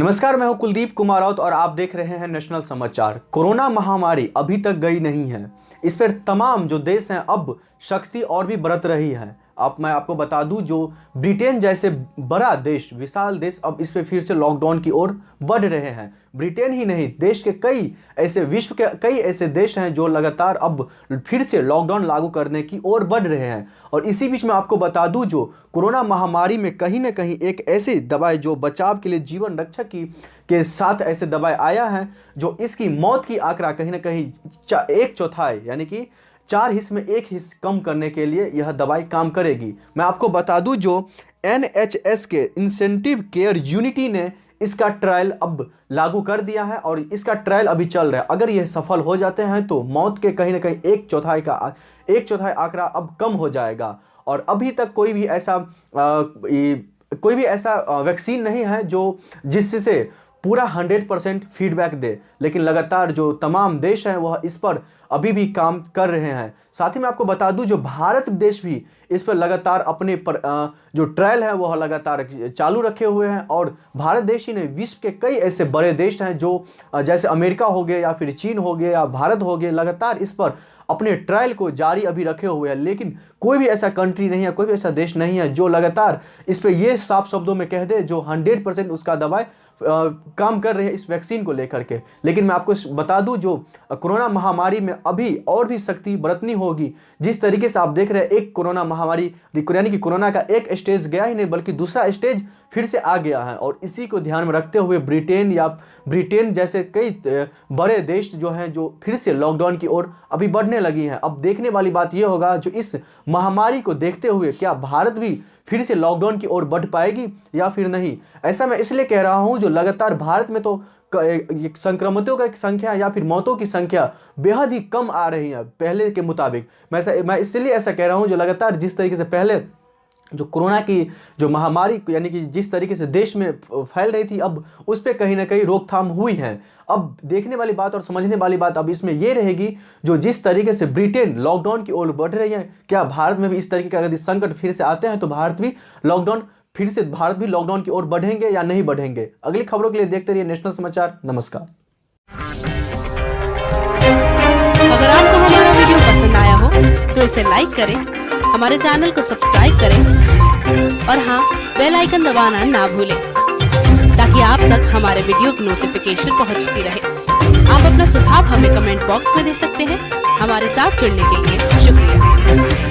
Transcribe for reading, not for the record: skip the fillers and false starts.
नमस्कार, मैं हूं कुलदीप कुमार राउत और आप देख रहे हैं नेशनल समाचार। कोरोना महामारी अभी तक गई नहीं है। इस पर तमाम जो देश हैं अब शक्ति और भी बरत रही है। मैं आपको बता दूं, जो ब्रिटेन जैसे बड़ा देश, विशाल देश, अब इस पे फिर से लॉकडाउन की ओर बढ़ रहे हैं। ब्रिटेन ही नहीं, देश के कई ऐसे, विश्व के कई ऐसे देश हैं जो लगातार अब फिर से लॉकडाउन लागू करने की ओर बढ़ रहे हैं। और इसी बीच में आपको बता दूं, जो कोरोना महामारी में कहीं ना कहीं एक ऐसी दवाई जो बचाव के लिए, जीवन रक्षक के साथ ऐसे दवाई आया है जो इसकी मौत की आंकड़ा कहीं ना कहीं 1/4 यानी कि 4 हिस्से में 1 हिस्सा कम करने के लिए यह दवाई काम करेगी। मैं आपको बता दूं, जो NHS के इंसेंटिव केयर यूनिटी ने इसका ट्रायल अब लागू कर दिया है और इसका ट्रायल अभी चल रहा है। अगर यह सफल हो जाते हैं तो मौत के कहीं ना कहीं 1/4 आंकड़ा अब कम हो जाएगा। और अभी तक कोई भी ऐसा वैक्सीन नहीं है जो जिससे पूरा 100% फीडबैक दे, लेकिन लगातार जो तमाम देश हैं वह इस पर अभी भी काम कर रहे हैं। साथ ही मैं आपको बता दूं, जो भारत देश भी इस पर लगातार अपने जो ट्रायल है वह लगातार चालू रखे हुए हैं। और भारत देश ही नहीं, विश्व के कई ऐसे बड़े देश हैं जो जैसे अमेरिका हो गए या फिर चीन हो गया या भारत हो गए, लगातार इस पर अपने ट्रायल को जारी अभी रखे हुए हैं। लेकिन कोई भी ऐसा कंट्री नहीं है, कोई भी ऐसा देश नहीं है जो लगातार इस पे ये साफ शब्दों में कह दे जो 100% उसका दवाई काम कर रहे हैं इस वैक्सीन को लेकर के। लेकिन मैं आपको बता दूं, जो कोरोना महामारी में अभी और भी सख्ती बरतनी होगी। जिस तरीके से आप देख रहे हैं, एक कोरोना महामारी यानी कि कोरोना का एक स्टेज गया ही नहीं बल्कि दूसरा स्टेज फिर से आ गया है। और इसी को ध्यान में रखते हुए ब्रिटेन जैसे कई बड़े देश जो हैं जो फिर से लॉकडाउन की ओर अभी बढ़ने लगी हैं। अब देखने वाली बात यह होगा, जो इस महामारी को देखते हुए क्या भारत भी फिर से लॉकडाउन की ओर बढ़ पाएगी या फिर नहीं। ऐसा मैं इसलिए कह रहा हूं, जो लगातार भारत में तो संक्रमितों की संख्या या फिर मौतों की संख्या बेहद ही कम आ रही है पहले के मुताबिक। मैं इसलिए ऐसा कह रहा हूं, जो लगातार जिस तरीके से पहले जो कोरोना की जो महामारी यानी कि जिस तरीके से देश में फैल रही थी, अब उस पर कहीं ना कहीं रोकथाम हुई है। अब देखने वाली बात और समझने वाली बात अब इसमें यह रहेगी, जो जिस तरीके से ब्रिटेन लॉकडाउन की ओर बढ़ रही है, क्या भारत में भी इस तरीके का अगर संकट फिर से आते हैं तो भारत भी लॉकडाउन की ओर बढ़ेंगे या नहीं बढ़ेंगे। अगली खबरों के लिए देखते रहिए नेशनल समाचार। नमस्कार। अगर आपको हमारा वीडियो पसंद आया हो तो इसे लाइक करें, हमारे चैनल को सब्सक्राइब करें और हाँ, बेल आइकन दबाना ना भूलें ताकि आप तक हमारे वीडियो की नोटिफिकेशन पहुंचती रहे। आप अपना सुझाव हमें कमेंट बॉक्स में दे सकते हैं। हमारे साथ जुड़ने के लिए शुक्रिया।